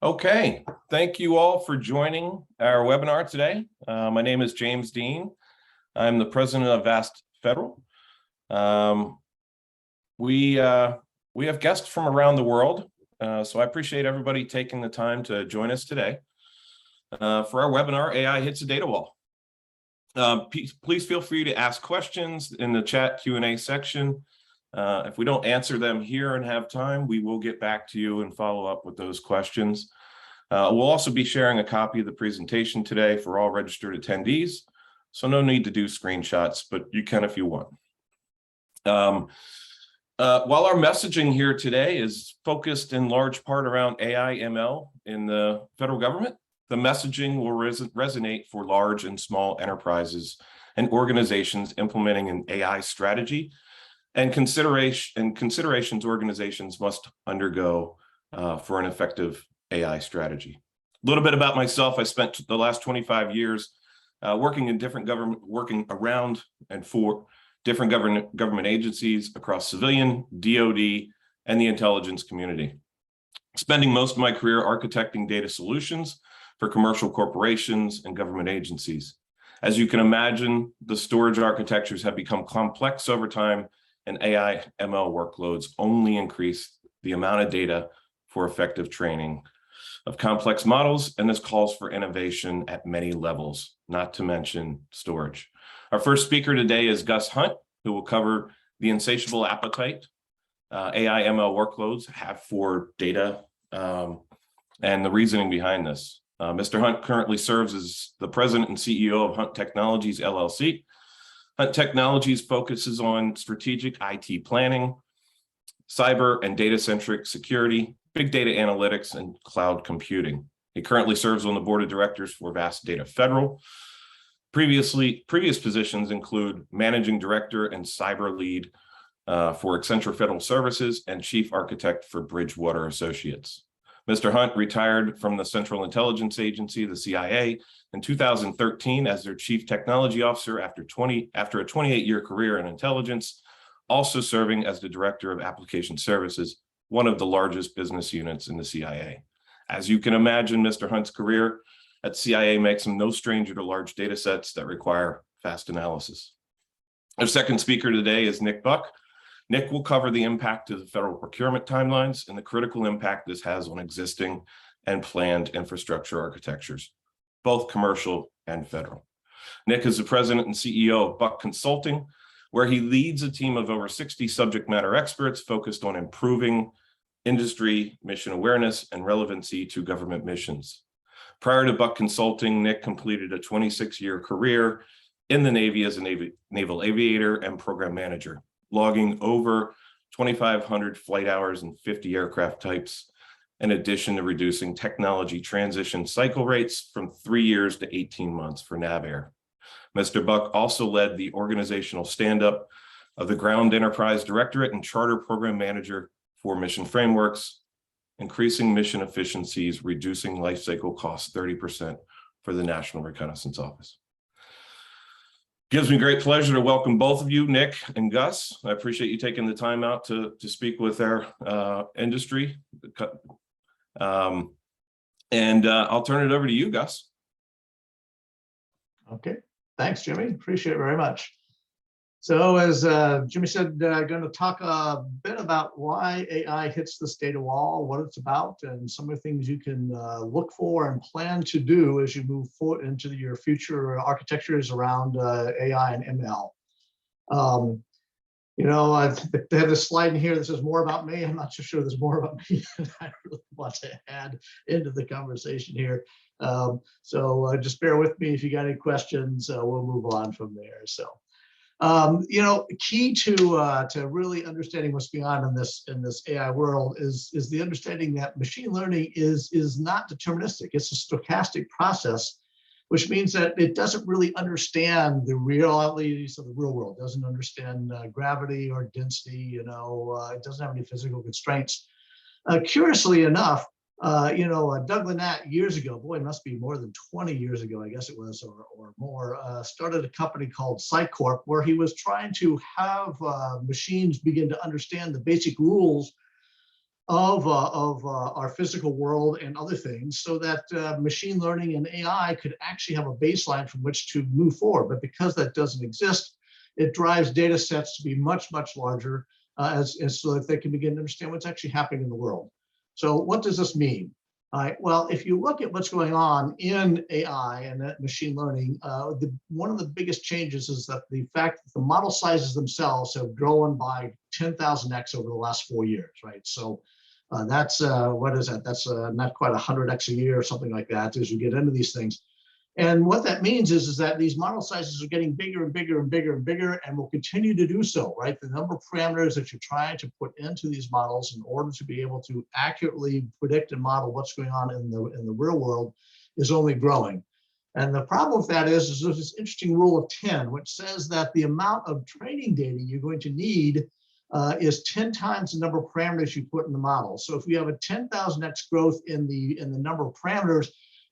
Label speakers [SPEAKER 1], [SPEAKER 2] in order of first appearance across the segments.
[SPEAKER 1] Okay, thank you all for joining our webinar today. My name is James Dean. I'm the president of VAST Federal. We have guests from around the world, so I appreciate everybody taking the time to join us today for our webinar, AI Hits a Data Wall. Please feel free to ask questions in the chat Q&A section. If we don't answer them here and have time, we will get back to you and follow up with those questions. We'll also be sharing a copy of the presentation today for all registered attendees, so no need to do screenshots, but you can if you want. While our messaging here today is focused in large part around AI ML in the federal government, the messaging will resonate for large and small enterprises and organizations implementing an AI strategy and considerations organizations must undergo for an effective AI strategy. A little bit about myself. I spent the last 25 years working around and for different government agencies across civilian, DoD, and the intelligence community. Spending most of my career architecting data solutions for commercial corporations and government agencies. As you can imagine, the storage architectures have become complex over time, and AI ML workloads only increase the amount of data for effective training of complex models, and this calls for innovation at many levels, not to mention storage. Our first speaker today is Gus Hunt, who will cover the insatiable appetite AI ML workloads have for data and the reasoning behind this. Mr. Hunt currently serves as the president and CEO of Hunt Technologies, LLC. Hunt Technologies focuses on strategic IT planning, cyber and data-centric security, big data analytics, and cloud computing. He currently serves on the board of directors for Vast Data Federal. Previous positions include managing director and cyber lead for Accenture Federal Services and chief architect for Bridgewater Associates. Mr. Hunt retired from the Central Intelligence Agency, the CIA, in 2013 as their chief technology officer after a 28-year career in intelligence, also serving as the director of application services, one of the largest business units in the CIA. As you can imagine, Mr. Hunt's career at CIA makes him no stranger to large data sets that require fast analysis. Our second speaker today is Nick Buck. Nick will cover the impact of the federal procurement timelines and the critical impact this has on existing and planned infrastructure architectures, both commercial and federal. Nick is the president and CEO of Buck Consulting, where he leads a team of over 60 subject matter experts focused on improving industry mission awareness and relevancy to government missions. Prior to Buck Consulting, Nick completed a 26-year career in the Navy as a naval aviator and program manager, logging over 2,500 flight hours and 50 aircraft types, in addition to reducing technology transition cycle rates from 3 years to 18 months for NavAir. Mr. Buck also led the organizational stand-up of the Ground Enterprise Directorate and Charter Program Manager for Mission Frameworks, increasing mission efficiencies, reducing lifecycle costs 30% for the National Reconnaissance Office. Gives me great pleasure to welcome both of you, Nick and Gus. I appreciate you taking the time out to speak with our industry. I'll turn it over to you, Gus.
[SPEAKER 2] Okay, thanks, Jimmy. Appreciate it very much. So as Jimmy said, going to talk a bit about why AI hits this data wall, what it's about, and some of the things you can look for and plan to do as you move forward into your future architectures around AI and ML. You know, they have this slide in here that says more about me. I'm not so sure there's more about me than I really want to add into the conversation here. So just bear with me if you got any questions. We'll move on from there. So. You know, key to really understanding what's going on in this AI world is the understanding that machine learning is not deterministic. It's a stochastic process, which means that it doesn't really understand the realities of the real world. It doesn't understand gravity or density. You know, it doesn't have any physical constraints. Curiously enough, you know, Doug Lynette years ago, boy, it must be more than 20 years ago, I guess it was, or more, started a company called SciCorp, where he was trying to have machines begin to understand the basic rules of our physical world and other things, so that machine learning and AI could actually have a baseline from which to move forward. But because that doesn't exist, it drives data sets to be much, much larger, so that they can begin to understand what's actually happening in the world. So what does this mean? Well, if you look at what's going on in AI and machine learning, one of the biggest changes is that the fact that the model sizes themselves have grown by 10,000x over the last 4 years, right? So that's, what is that? That's not quite 100x a year or something like that as you get into these things. And what that means is that these model sizes are getting bigger and bigger and bigger and bigger, and will continue to do so, right? The number of parameters that you're trying to put into these models in order to be able to accurately predict and model what's going on in the real world is only growing. And the problem with that is there's this interesting rule of 10, which says that the amount of training data you're going to need is 10 times the number of parameters you put in the model. So if we have a 10,000x growth in the number of parameters,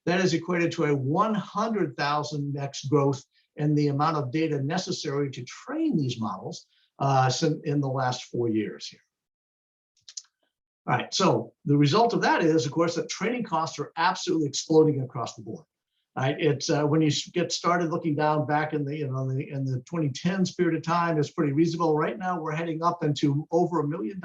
[SPEAKER 2] that is equated to a 100,000x growth in the amount of data necessary to train these models in the last 4 years here. All right, so the result of that is, of course, that training costs are absolutely exploding across the board. Right? It's when you get started looking down back in the in the 2010s period of time, it's pretty reasonable. Right now, we're heading up into over $1 million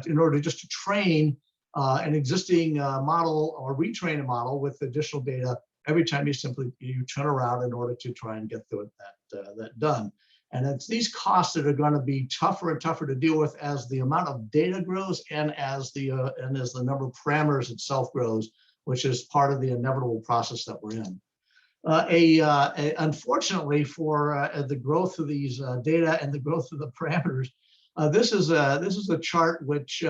[SPEAKER 2] in order just to train an existing model or retrain a model with additional data every time you turn around in order to try and get that done. And it's these costs that are going to be tougher and tougher to deal with as the amount of data grows and as the number of parameters itself grows, which is part of the inevitable process that we're in. Unfortunately, for the growth of these data and the growth of the parameters, this is a chart which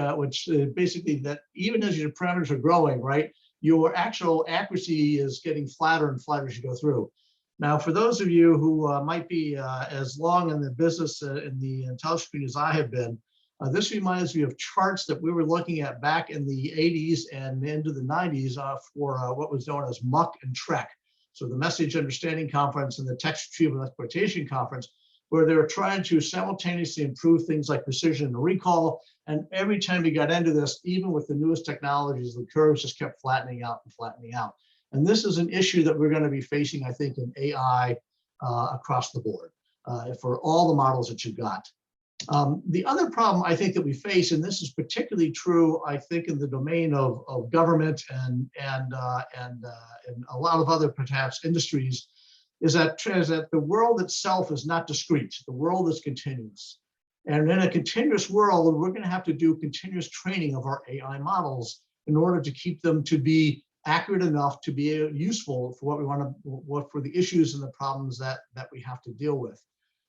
[SPEAKER 2] basically that even as your parameters are growing, right, your actual accuracy is getting flatter and flatter as you go through. Now, for those of you who might be as long in the business in the IntelliScreen as I have been, this reminds me of charts that we were looking at back in the 80s and into the 90s for what was known as MUC and TREC. So the Message Understanding Conference and the Text Retrieval and Exploitation Conference, where they were trying to simultaneously improve things like precision and recall. And every time we got into this, even with the newest technologies, the curves just kept flattening out and flattening out. And this is an issue that we're going to be facing, I think, in AI across the board for all the models that you've got. The other problem I think that we face, and this is particularly true, I think, in the domain of government and a lot of other perhaps industries, is that the world itself is not discrete. The world is continuous. And in a continuous world, we're going to have to do continuous training of our AI models in order to keep them to be accurate enough to be useful for what we want to, for the issues and the problems that we have to deal with.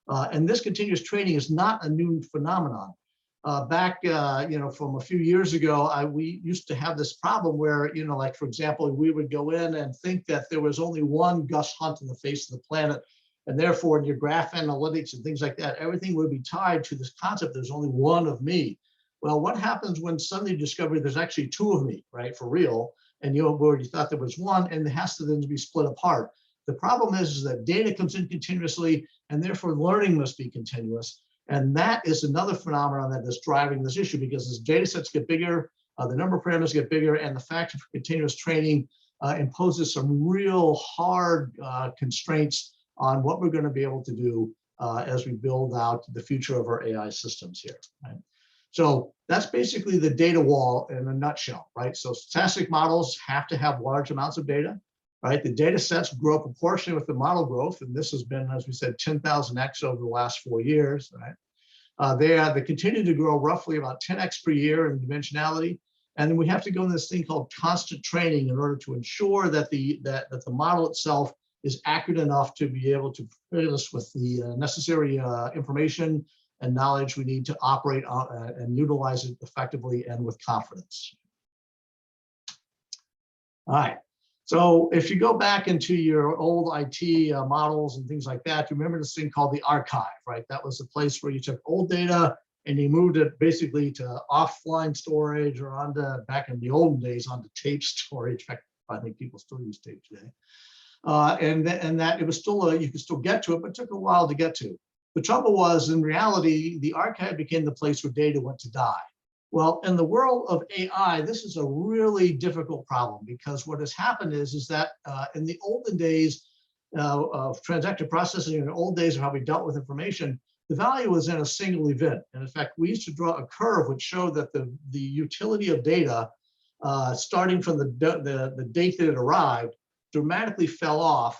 [SPEAKER 2] And this continuous training is not a new phenomenon. Back, from a few years ago, we used to have this problem where, like, for example, we would go in and think that there was only one Gus Hunt on the face of the planet. And therefore, in your graph analytics and things like that, everything would be tied to this concept, there's only one of me. Well, what happens when suddenly you discover there's actually two of me, right, for real? And you already thought there was one, and it has to then be split apart. The problem is that data comes in continuously, and therefore learning must be continuous. And that is another phenomenon that is driving this issue, because as data sets get bigger, the number of parameters get bigger, and the fact of continuous training imposes some real hard constraints on what we're going to be able to do as we build out the future of our AI systems here. Right? So that's basically the data wall in a nutshell, right? So stochastic models have to have large amounts of data. Right, the data sets grow proportionally with the model growth, and this has been, as we said, 10,000x over the last 4 years. Right, they continue to grow roughly about 10x per year in dimensionality, and then we have to go in this thing called constant training in order to ensure that the model itself is accurate enough to be able to provide us with the necessary information and knowledge we need to operate and utilize it effectively and with confidence. All right. So if you go back into your old IT models and things like that, you remember this thing called the archive, right? That was the place where you took old data and you moved it basically to offline storage or onto, back in the olden days, onto tape storage. In fact, I think people still use tape today. And that it was still, you could still get to it, but it took a while to get to. The trouble was, in reality, the archive became the place where data went to die. Well, in the world of AI, this is a really difficult problem because what has happened is that in the olden days of transactive processing, in the old days of how we dealt with information, the value was in a single event. And in fact, we used to draw a curve which showed that the utility of data, starting from the date that it arrived, dramatically fell off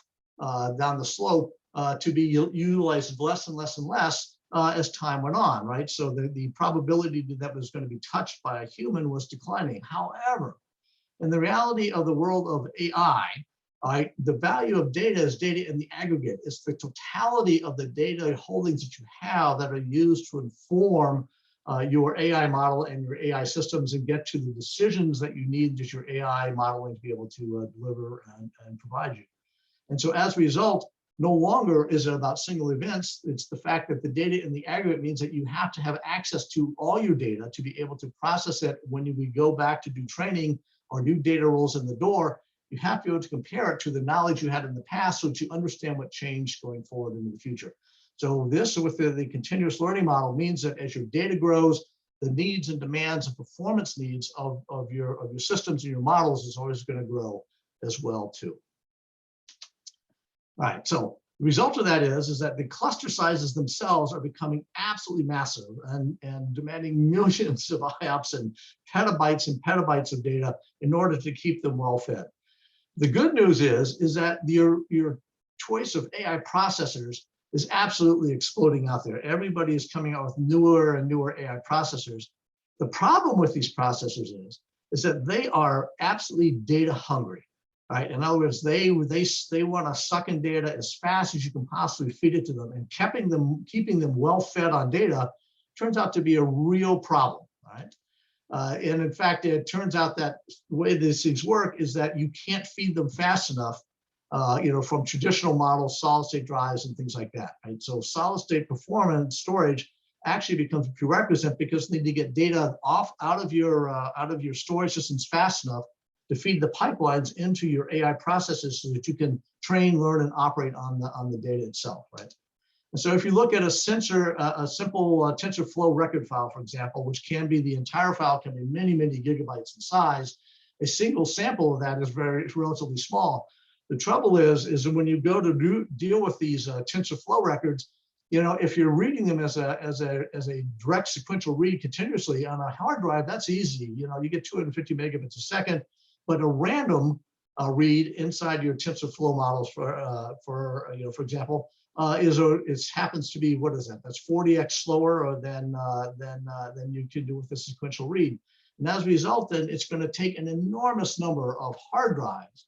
[SPEAKER 2] down the slope to be utilized less and less and less as time went on, right? So the probability that was going to be touched by a human was declining. However, in the reality of the world of AI, the value of data is data in the aggregate. It's the totality of the data holdings that you have that are used to inform your AI model and your AI systems and get to the decisions that you need that your AI modeling to be able to deliver and provide you. And so as a result, no longer is it about single events. It's the fact that the data in the aggregate means that you have to have access to all your data to be able to process it when we go back to do training or new data rolls in the door. You have to be able to compare it to the knowledge you had in the past so that you understand what changed going forward into the future. So this with the continuous learning model means that as your data grows, the needs and demands and performance needs of your systems and your models is always going to grow as well too. All right, so the result of that is that the cluster sizes themselves are becoming absolutely massive and demanding millions of IOPS and petabytes of data in order to keep them well fed. The good news is that your choice of AI processors is absolutely exploding out there. Everybody is coming out with newer and newer AI processors. The problem with these processors is that they are absolutely data hungry. Right? In other words, they want to suck in data as fast as you can possibly feed it to them, and keeping them well fed on data turns out to be a real problem. Right? And in fact, it turns out that the way these things work is that you can't feed them fast enough, from traditional models, solid state drives, and things like that. Right? So solid state performance storage actually becomes a prerequisite because you need to get data out of your storage systems fast enough to feed the pipelines into your AI processes so that you can train, learn, and operate on the data itself, right? And so if you look at a simple TensorFlow record file, for example, which can be the entire file, can be many, many gigabytes in size, a single sample of that is relatively small. The trouble is when you go to deal with these TensorFlow records, if you're reading them as a direct sequential read continuously on a hard drive, that's easy. You get 250 megabits a second. But a random read inside your TensorFlow models, for example, happens to be, what is that? That's 40x slower than you can do with a sequential read. And as a result, then it's going to take an enormous number of hard drives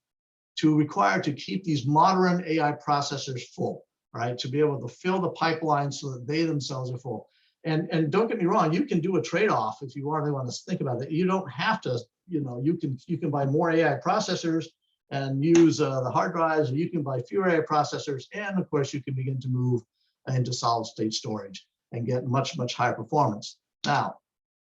[SPEAKER 2] to keep these modern AI processors full, right? To be able to fill the pipeline so that they themselves are full. And don't get me wrong, you can do a trade-off if you really want to think about it. You don't have to. You can buy more AI processors and use the hard drives, or you can buy fewer AI processors, and of course you can begin to move into solid state storage and get much, much higher performance. Now,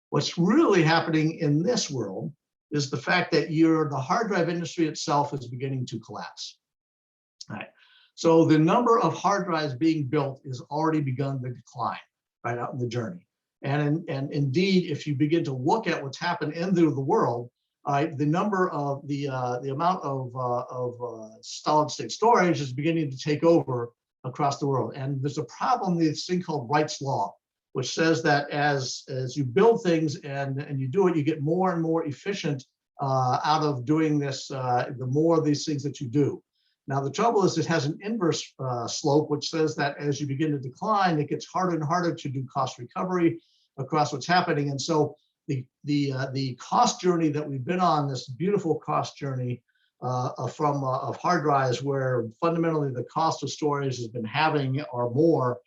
[SPEAKER 2] what's really happening in this world is the fact that the hard drive industry itself is beginning to collapse. All right. So the number of hard drives being built is already begun to decline right out in the journey. And indeed, if you begin to look at what's happened in the world, the number of the amount of solid state storage is beginning to take over across the world. And there's a problem, this thing called Wright's Law, which says that as you build things and you do it, you get more and more efficient out of doing this, the more of these things that you do. Now, the trouble is it has an inverse slope, which says that as you begin to decline, it gets harder and harder to do cost recovery across what's happening. And so the cost journey that we've been on, this beautiful cost journey of hard drives, where fundamentally the cost of storage has been halving or more,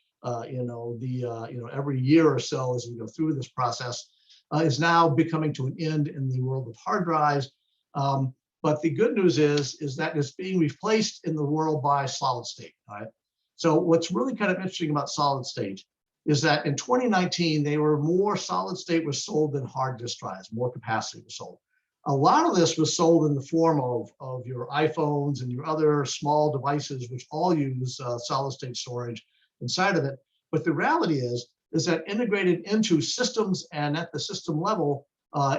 [SPEAKER 2] every year or so as we go through this process, is now becoming to an end in the world of hard drives. But the good news is that it's being replaced in the world by solid state. Right? So what's really kind of interesting about solid state is that in 2019, more solid state was sold than hard disk drives, more capacity was sold. A lot of this was sold in the form of your iPhones and your other small devices, which all use solid state storage inside of it. But the reality is is that integrated into systems and at the system level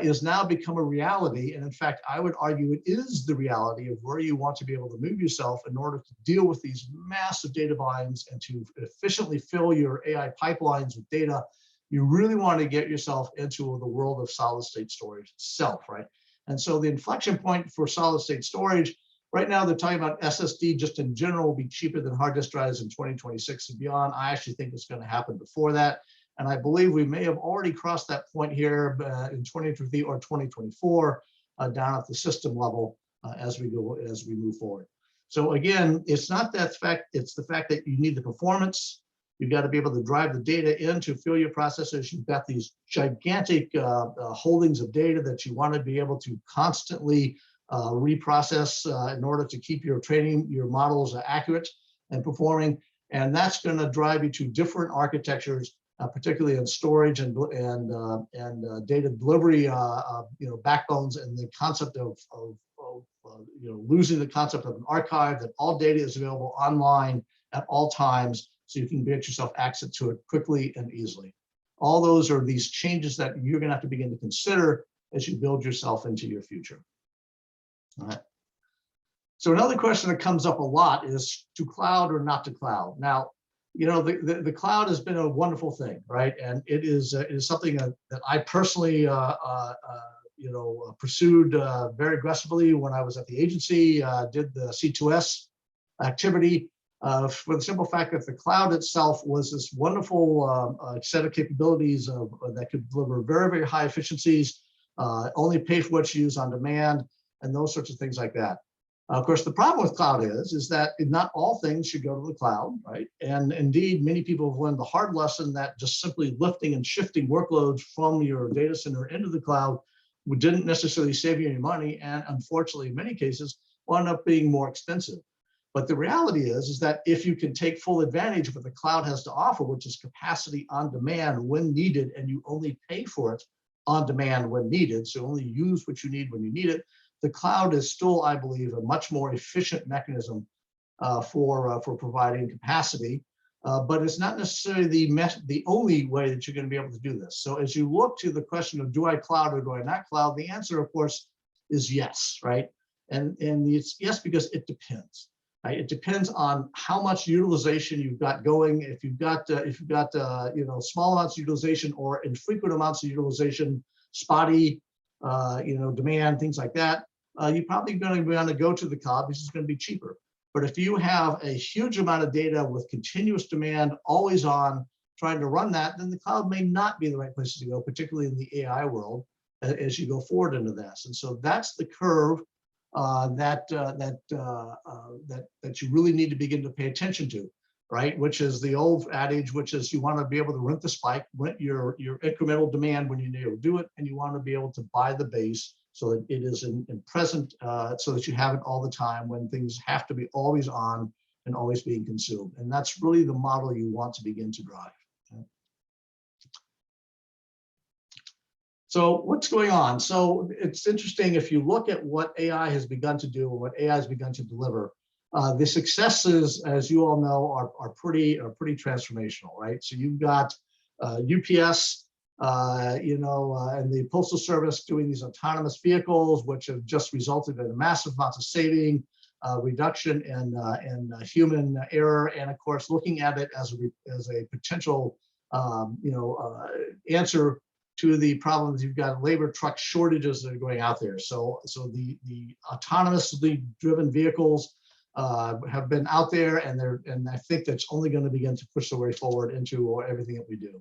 [SPEAKER 2] is now become a reality. And in fact, I would argue it is the reality of where you want to be able to move yourself in order to deal with these massive data volumes and to efficiently fill your AI pipelines with data. You really want to get yourself into the world of solid state storage itself, right? And so the inflection point for solid state storage, right now they're talking about SSD just in general will be cheaper than hard disk drives in 2026 and beyond. I actually think it's going to happen before that. And I believe we may have already crossed that point here in 2023 or 2024 down at the system level as we move forward. So again, it's not that fact, it's the fact that you need the performance. You've got to be able to drive the data in to fill your processors. You've got these gigantic holdings of data that you want to be able to constantly reprocess in order to keep your training, your models accurate and performing. And that's going to drive you to different architectures, particularly in storage and data delivery, backbones, and the concept of losing the concept of an archive, that all data is available online at all times, so you can get yourself access to it quickly and easily. All those are these changes that you're going to have to begin to consider as you build yourself into your future. All right. So another question that comes up a lot is to cloud or not to cloud. Now, the cloud has been a wonderful thing, right? And it is something that I personally pursued very aggressively when I was at the agency, did the C2S activity for the simple fact that the cloud itself was this wonderful set of capabilities that could deliver very, very high efficiencies, only pay for what you use on demand, and those sorts of things like that. Of course, the problem with cloud is that not all things should go to the cloud, right? And indeed, many people have learned the hard lesson that just simply lifting and shifting workloads from your data center into the cloud didn't necessarily save you any money, and unfortunately, in many cases, wound up being more expensive. But the reality is that if you can take full advantage of what the cloud has to offer, which is capacity on demand when needed, and you only pay for it on demand when needed, so only use what you need when you need it, the cloud is still, I believe, a much more efficient mechanism for providing capacity, but it's not necessarily the only way that you're going to be able to do this. So as you look to the question of do I cloud or do I not cloud, the answer, of course, is yes, right? And it's yes because it depends. Right? It depends on how much utilization you've got going. If you've got small amounts of utilization or infrequent amounts of utilization, spotty, demand, things like that, you're probably going to want to go to the cloud because it's going to be cheaper. But if you have a huge amount of data with continuous demand, always on, trying to run that, then the cloud may not be the right place to go, particularly in the AI world, as you go forward into this. And so that's the curve that you really need to begin to pay attention to, right? Which is the old adage, which is you want to be able to rent the spike, rent your incremental demand when you're able to do it, and you want to be able to buy the base so that it is in present, so that you have it all the time when things have to be always on and always being consumed. And that's really the model you want to begin to drive. Okay? So what's going on? So it's interesting if you look at what AI has begun to do and what AI has begun to deliver. The successes, as you all know, are pretty transformational, right? So you've got UPS, and the Postal Service doing these autonomous vehicles, which have just resulted in a massive amounts of saving, reduction in human error, and of course looking at it as a potential answer to the problems. You've got labor truck shortages that are going out there. So the autonomously driven vehicles have been out there, and I think that's only going to begin to push the way forward into everything that we do.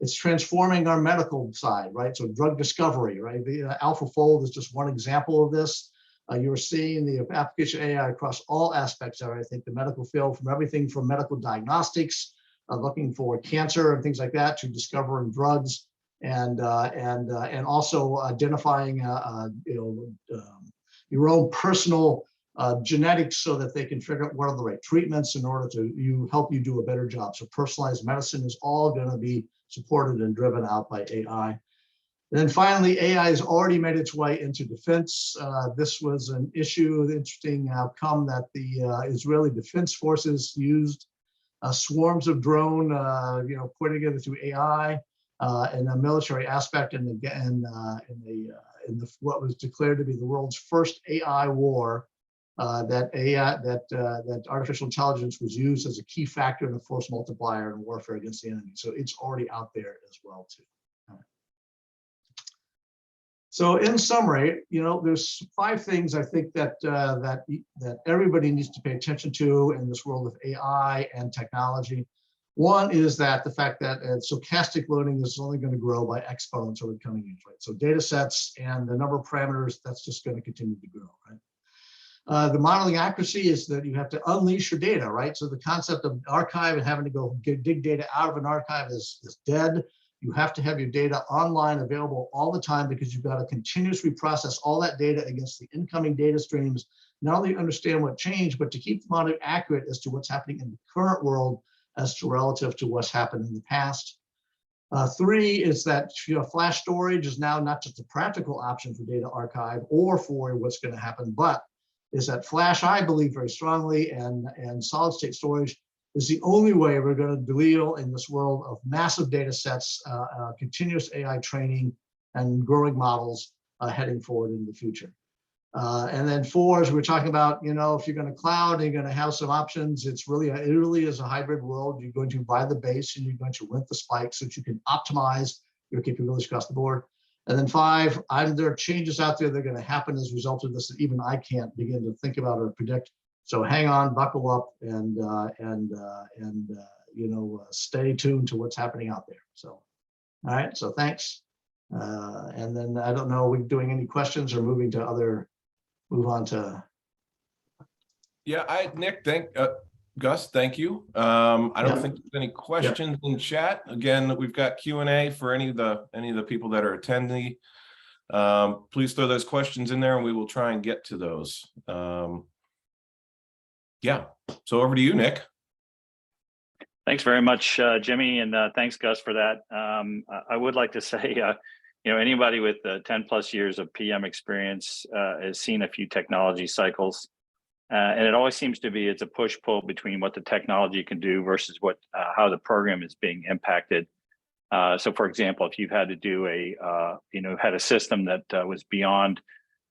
[SPEAKER 2] It's transforming our medical side, right? So drug discovery, right? The AlphaFold is just one example of this. You're seeing the application of AI across all aspects of, I think, the medical field, from everything from medical diagnostics, looking for cancer and things like that, to discovering drugs, and also identifying your own personal genetics so that they can figure out what are the right treatments in order to help you do a better job. So personalized medicine is all going to be supported and driven out by AI. And then finally, AI has already made its way into defense. This was an issue, the interesting outcome that the Israeli Defense Forces used swarms of drone, put together through AI, and a military aspect, in what was declared to be the world's first AI war. That artificial intelligence was used as a key factor in the force multiplier in warfare against the enemy. So it's already out there as well too. So in summary, there's 5 things I think that everybody needs to pay attention to in this world of AI and technology. One is that the fact that stochastic loading is only going to grow by exponents over the coming years, right? So data sets and the number of parameters, that's just going to continue to grow, right? The modeling accuracy is that you have to unleash your data, right? So the concept of archive and having to go dig data out of an archive is dead. You have to have your data online available all the time, because you've got to continuously process all that data against the incoming data streams, not only understand what changed, but to keep the model accurate as to what's happening in the current world as to relative to what's happened in the past. 3 is that flash storage is now not just a practical option for data archive or for what's going to happen, but is that flash, I believe very strongly, and solid state storage is the only way we're going to deal in this world of massive data sets, continuous AI training, and growing models heading forward in the future. And then 4, as we're talking about, if you're going to cloud and you're going to have some options, it really is a hybrid world. You're going to buy the base and you're going to rent the spikes so that you can optimize your capabilities across the board. And then 5, there are changes out there that are going to happen as a result of this that even I can't begin to think about or predict. So hang on, buckle up, and stay tuned to what's happening out there. So, all right. So thanks. And then I don't know, are we doing any questions or move on to?
[SPEAKER 1] Yeah, Nick, Gus, thank you. I don't think there's any questions in chat. Again, we've got Q&A for any of the people that are attending. Please throw those questions in there and we will try and get to those. Yeah, so over to you, Nick.
[SPEAKER 3] Thanks very much, Jimmy, and thanks, Gus, for that. I would like to say, anybody with 10 plus years of PM experience has seen a few technology cycles, and it always seems to be it's a push-pull between what the technology can do versus how the program is being impacted. So, for example, if you've had to do had a system that was beyond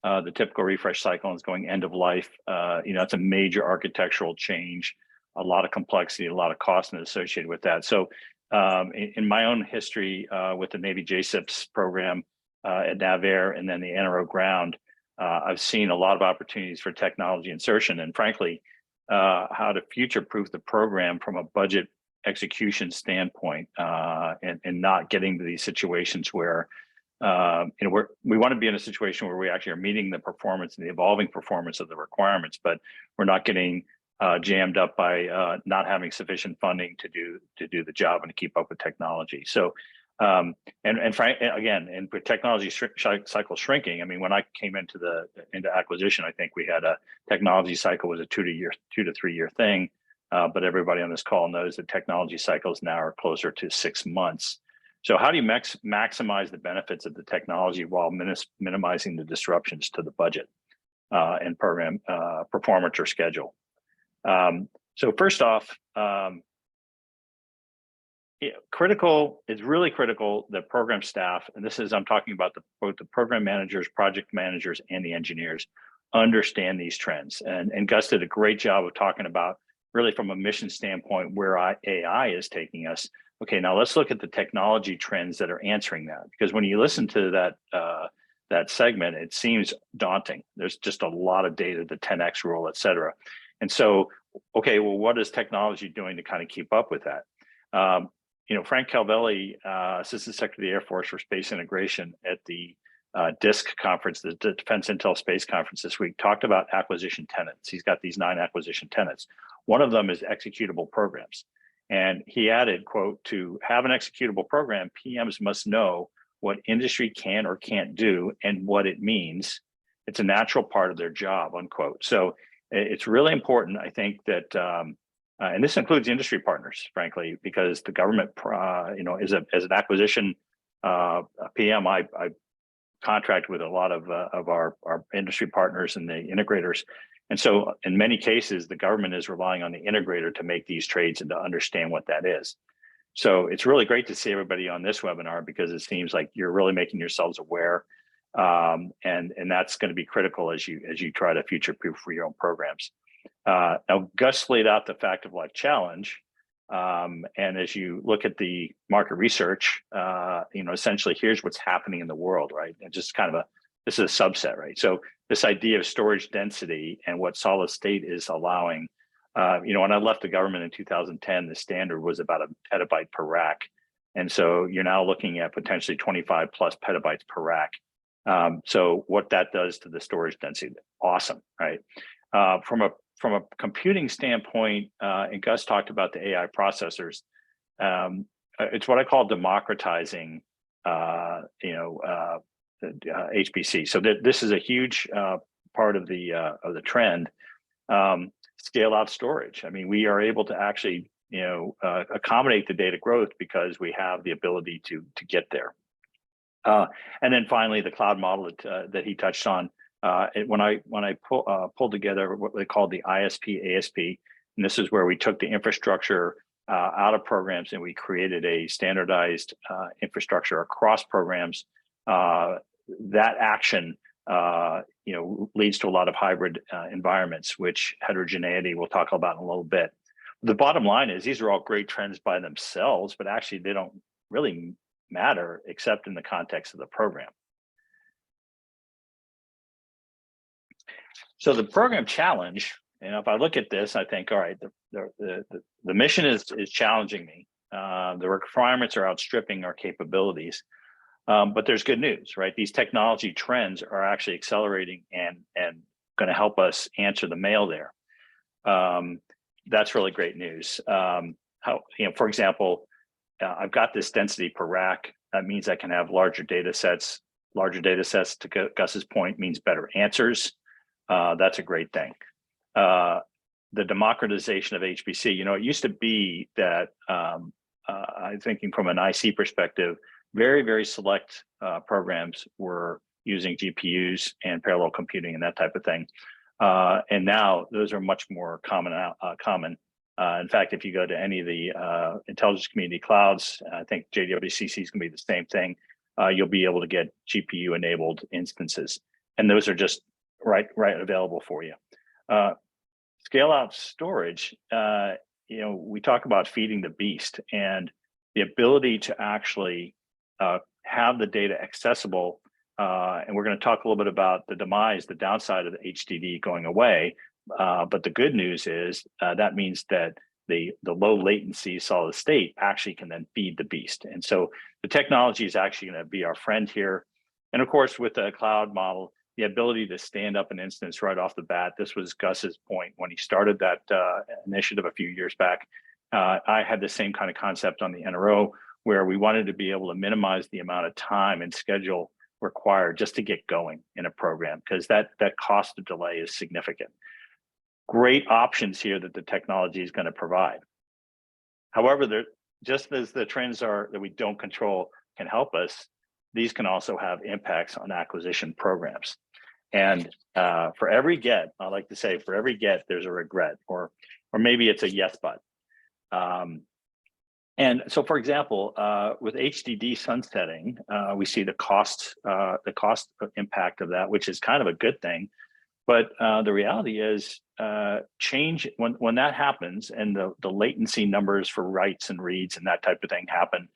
[SPEAKER 3] the typical refresh cycle and is going end of life, it's a major architectural change, a lot of complexity, a lot of cost associated with that. So in my own history with the Navy JSIPS program at NavAir and then the NRO ground, I've seen a lot of opportunities for technology insertion and frankly, how to future-proof the program from a budget execution standpoint and not getting to these situations where we want to be in a situation where we actually are meeting the performance and the evolving performance of the requirements, but we're not getting jammed up by not having sufficient funding to do the job and to keep up with technology. So, and with technology cycle shrinking, I mean, when I came into acquisition, I think we had a technology cycle was a 2 to 3 year thing, but everybody on this call knows that technology cycles now are closer to 6 months. So how do you maximize the benefits of the technology while minimizing the disruptions to the budget and program performance or schedule? So first off, it's really critical that program staff, and I'm talking about both the program managers, project managers, and the engineers understand these trends. And Gus did a great job of talking about really from a mission standpoint where AI is taking us. Okay, now let's look at the technology trends that are answering that, because when you listen to that segment, it seems daunting. There's just a lot of data, the 10x rule, et cetera. And so, okay, well, what is technology doing to kind of keep up with that? Frank Calvelli, Assistant Secretary of the Air Force for Space Integration at the DISC conference, the Defense Intel Space Conference this week, talked about acquisition tenets. He's got these 9 acquisition tenets. One of them is executable programs. And he added, quote, to have an executable program, PMs must know what industry can or can't do and what it means. It's a natural part of their job, unquote. So it's really important, I think, that, and this includes industry partners, frankly, because the government, as an acquisition PM, I contract with a lot of our industry partners and the integrators. And so in many cases, the government is relying on the integrator to make these trades and to understand what that is. So it's really great to see everybody on this webinar, because it seems like you're really making yourselves aware. And that's going to be critical as you try to future-proof for your own programs. Now, Gus laid out the fact of life challenge. And as you look at the market research, essentially here's what's happening in the world, right? And just kind of this is a subset, right? So this idea of storage density and what solid state is allowing, when I left the government in 2010, the standard was about a petabyte per rack. And so you're now looking at potentially 25 plus petabytes per rack. So what that does to the storage density, awesome, right? From a computing standpoint, and Gus talked about the AI processors, it's what I call democratizing, HPC. So this is a huge part of the trend. Scale out storage. I mean, we are able to actually, accommodate the data growth because we have the ability to get there. And then finally, the cloud model that he touched on. When I pulled together what they called the ISP ASP, and this is where we took the infrastructure out of programs and we created a standardized infrastructure across programs. That action, leads to a lot of hybrid environments, which heterogeneity we'll talk about in a little bit. The bottom line is these are all great trends by themselves, but actually they don't really matter except in the context of the program. So the program challenge, and if I look at this, I think, all right, the mission is challenging me. The requirements are outstripping our capabilities, but there's good news, right? These technology trends are actually accelerating and going to help us answer the mail there. That's really great news. For example, I've got this density per rack. That means I can have larger data sets. Larger data sets, to Gus's point, means better answers. That's a great thing. The democratization of HPC, it used to be that I'm thinking from an IC perspective, very, very select programs were using GPUs and parallel computing and that type of thing. And now those are much more common. In fact, if you go to any of the intelligence community clouds, I think JWCC is going to be the same thing. You'll be able to get GPU enabled instances, and those are just right available for you. Scale out storage, we talk about feeding the beast, and the ability to actually have the data accessible. And we're going to talk a little bit about the downside of the HDD going away. But the good news is that means that the low latency solid state actually can then feed the beast. And so the technology is actually going to be our friend here. And of course, with the cloud model, the ability to stand up an instance right off the bat. This was Gus's point when he started that initiative a few years back. I had the same kind of concept on the NRO, where we wanted to be able to minimize the amount of time and schedule required just to get going in a program, because that cost of delay is significant. Great options here that the technology is going to provide. However, just as the trends are that we don't control can help us, these can also have impacts on acquisition programs. And for every get, I like to say, for every get, there's a regret, or maybe it's a yes, but. And so, for example, with HDD sunsetting, we see the cost impact of that, which is kind of a good thing. But the reality is, change when that happens, and the latency numbers for writes and reads and that type of thing happen,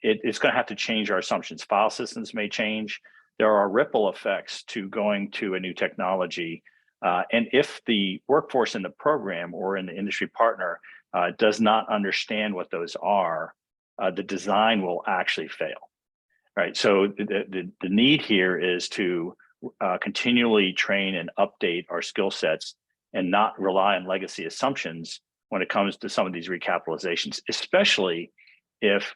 [SPEAKER 3] it's going to have to change our assumptions. File systems may change. There are ripple effects to going to a new technology, and if the workforce in the program or in the industry partner does not understand what those are, the design will actually fail, right? So the need here is to continually train and update our skill sets and not rely on legacy assumptions when it comes to some of these recapitalizations, especially if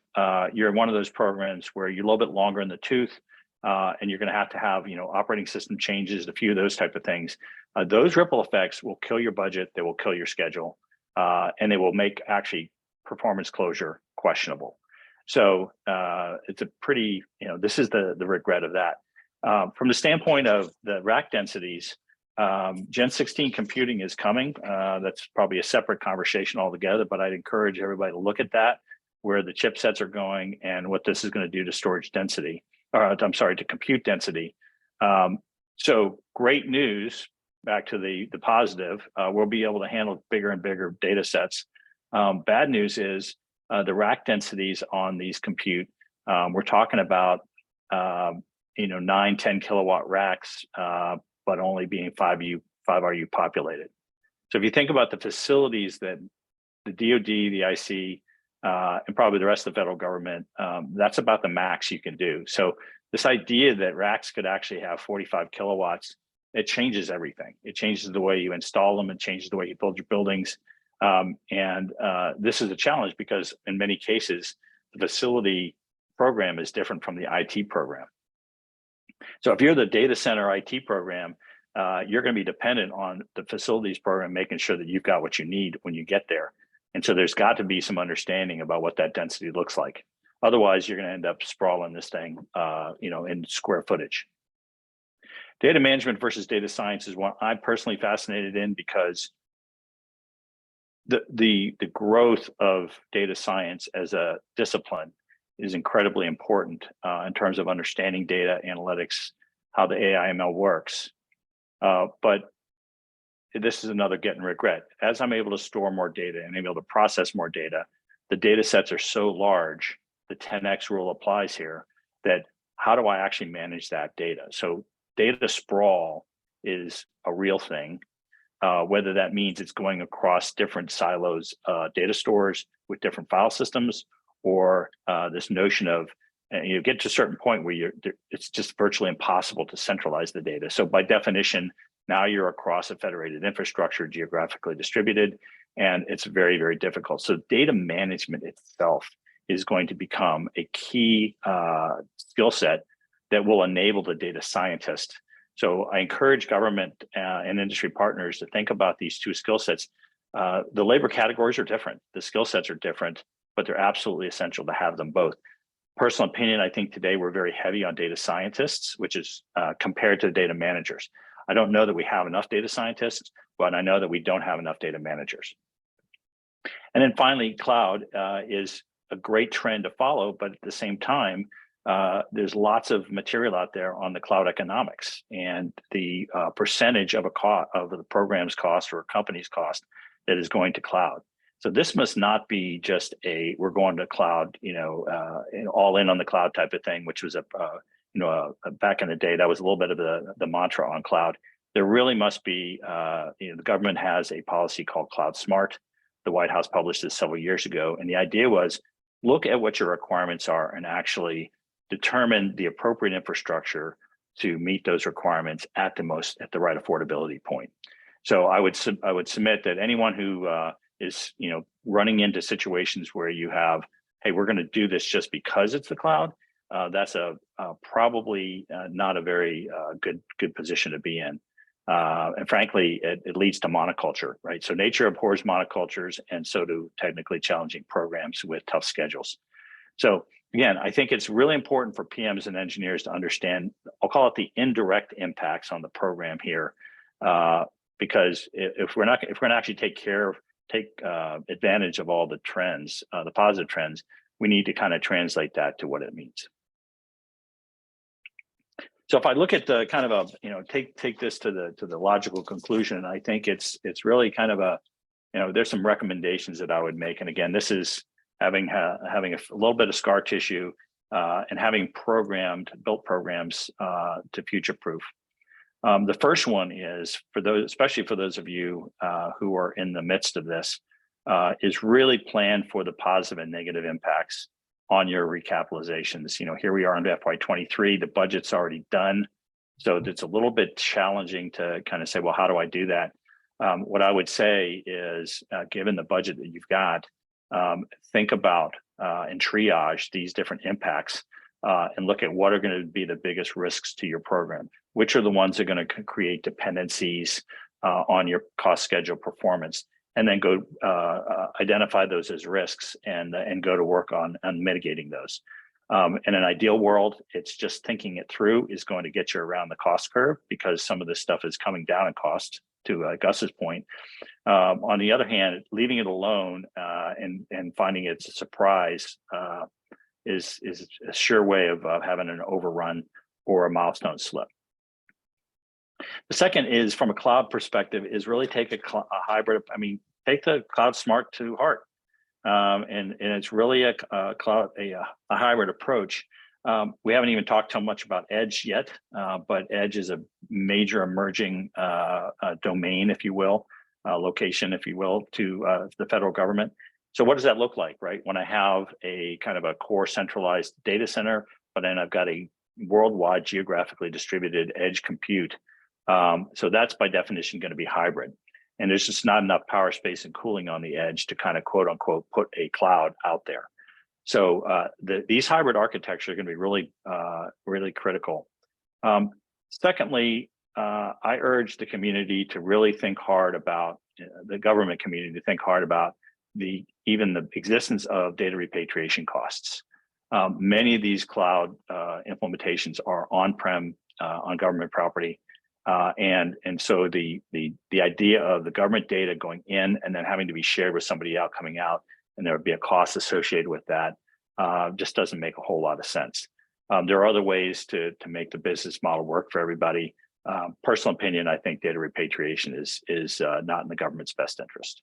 [SPEAKER 3] you're in one of those programs where you're a little bit longer in the tooth and you're going to have operating system changes, a few of those type of things. Those ripple effects will kill your budget. They will kill your schedule. And they will make actually performance closure questionable. So it's a pretty, this is the regret of that. From the standpoint of the rack densities, Gen 16 computing is coming. That's probably a separate conversation altogether, but I'd encourage everybody to look at that, where the chipsets are going and what this is going to do to storage density, or I'm sorry, to compute density. So great news, back to the positive, we'll be able to handle bigger and bigger data sets. Bad news is the rack densities on these compute. We're talking about 9, 10 kilowatt racks, but only being 5 RU populated. So if you think about the facilities that the DoD, the IC, and probably the rest of the federal government, that's about the max you can do. So this idea that racks could actually have 45 kilowatts, it changes everything. It changes the way you install them, it changes the way you build your buildings. This is a challenge because in many cases, the facility program is different from the IT program. So if you're the data center IT program, you're going to be dependent on the facilities program, making sure that you've got what you need when you get there. And so there's got to be some understanding about what that density looks like. Otherwise, you're going to end up sprawling this thing, in square footage. Data management versus data science is one I'm personally fascinated in, because the growth of data science as a discipline is incredibly important in terms of understanding data analytics, how the AI ML works. But this is another get and regret. As I'm able to store more data and able to process more data, the data sets are so large, the 10x rule applies here, that how do I actually manage that data? So data sprawl is a real thing, whether that means it's going across different silos, data stores with different file systems, or this notion of you get to a certain point where it's just virtually impossible to centralize the data. So by definition, now you're across a federated infrastructure, geographically distributed, and it's very, very difficult. So data management itself is going to become a key skill set that will enable the data scientist. So I encourage government and industry partners to think about these two skill sets. The labor categories are different, the skill sets are different, but they're absolutely essential to have them both. Personal opinion, I think today we're very heavy on data scientists, which is compared to data managers. I don't know that we have enough data scientists, but I know that we don't have enough data managers. And then finally, cloud is a great trend to follow, but at the same time, there's lots of material out there on the cloud economics and the percentage of the program's cost or a company's cost that is going to cloud. So this must not be just we're going to cloud, all in on the cloud type of thing, which was back in the day, that was a little bit of the mantra on cloud. There really must be, the government has a policy called Cloud Smart. The White House published this several years ago. And the idea was, look at what your requirements are and actually determine the appropriate infrastructure to meet those requirements at the right affordability point. So I would submit that anyone who is running into situations where you have, hey, we're going to do this just because it's the cloud, that's probably not a very good position to be in. And frankly, it leads to monoculture, right? So nature abhors monocultures, and so do technically challenging programs with tough schedules. So again, I think it's really important for PMs and engineers to understand, I'll call it the indirect impacts on the program here, because if we're going to actually take advantage of all the trends, the positive trends, we need to kind of translate that to what it means. So if I look at the kind of take this to the logical conclusion, I think it's really kind of there's some recommendations that I would make. And again, this is having a little bit of scar tissue and having built programs to future-proof. The first one is especially for those of you who are in the midst of this, is really plan for the positive and negative impacts on your recapitalizations. Here we are in FY23, the budget's already done. So it's a little bit challenging to kind of say, well, how do I do that? What I would say is, given the budget that you've got, think about and triage these different impacts and look at what are going to be the biggest risks to your program. Which are the ones that are going to create dependencies on your cost schedule performance? and then go identify those as risks and go to work on mitigating those. In an ideal world, it's just thinking it through is going to get you around the cost curve, because some of this stuff is coming down in cost, to Gus's point. On the other hand, leaving it alone and finding it's a surprise is a sure way of having an overrun or a milestone slip. The second is, from a cloud perspective, is really take a hybrid. I mean, take the cloud smart to heart, and it's really a hybrid approach. We haven't even talked too much about edge yet, but edge is a major emerging domain, if you will, location, if you will, to the federal government. So what does that look like, right? When I have a kind of a core centralized data center, but then I've got a worldwide geographically distributed edge compute. So that's by definition going to be hybrid. And there's just not enough power, space, and cooling on the edge to kind of quote unquote put a cloud out there. So these hybrid architecture are going to be really, really critical. Secondly, I urge the community to really think hard about, the government community to think hard about even the existence of data repatriation costs. Many of these cloud implementations are on-prem on government property. And so the idea of the government data going in and then having to be shared with somebody out coming out, and there would be a cost associated with that, just doesn't make a whole lot of sense. There are other ways to make the business model work for everybody. Personal opinion, I think data repatriation is not in the government's best interest.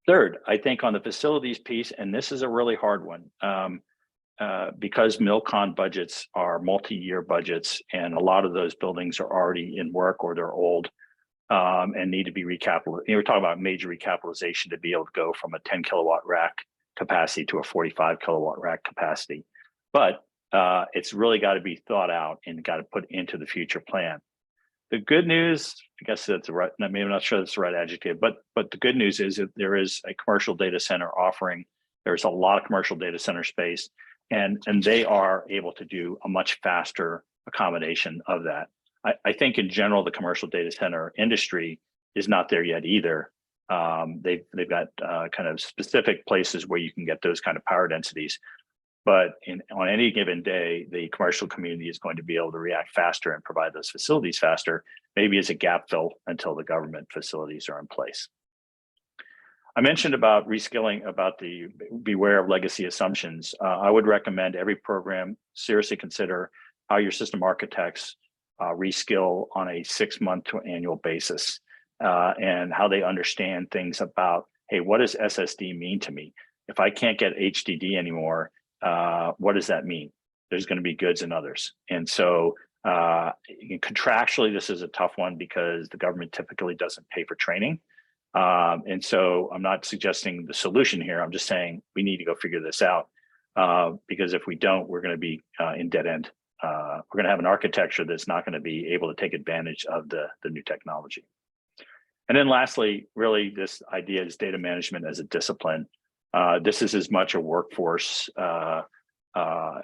[SPEAKER 3] Third, I think on the facilities piece, and this is a really hard one, because MilCon budgets are multi-year budgets, and a lot of those buildings are already in work or they're old and need to be recapitalized. We're talking about major recapitalization to be able to go from a 10 kilowatt rack capacity to a 45 kilowatt rack capacity. But it's really got to be thought out and got to put into the future plan. The good news, I guess that's the right, maybe I'm not sure that's the right adjective, but the good news is that there is a commercial data center offering. There's a lot of commercial data center space, and they are able to do a much faster accommodation of that. I think in general, the commercial data center industry is not there yet either. They've got kind of specific places where you can get those kind of power densities. But on any given day, the commercial community is going to be able to react faster and provide those facilities faster, maybe as a gap fill until the government facilities are in place. I mentioned about reskilling, about the beware of legacy assumptions. I would recommend every program seriously consider how your system architects reskill on a 6-month to annual basis, and how they understand things about, hey, what does SSD mean to me? If I can't get HDD anymore, what does that mean? There's going to be goods and others. And so contractually, this is a tough one because the government typically doesn't pay for training. And so I'm not suggesting the solution here. I'm just saying we need to go figure this out, because if we don't, we're going to be in dead end. We're going to have an architecture that's not going to be able to take advantage of the new technology. And then lastly, really this idea is data management as a discipline. This is as much a workforce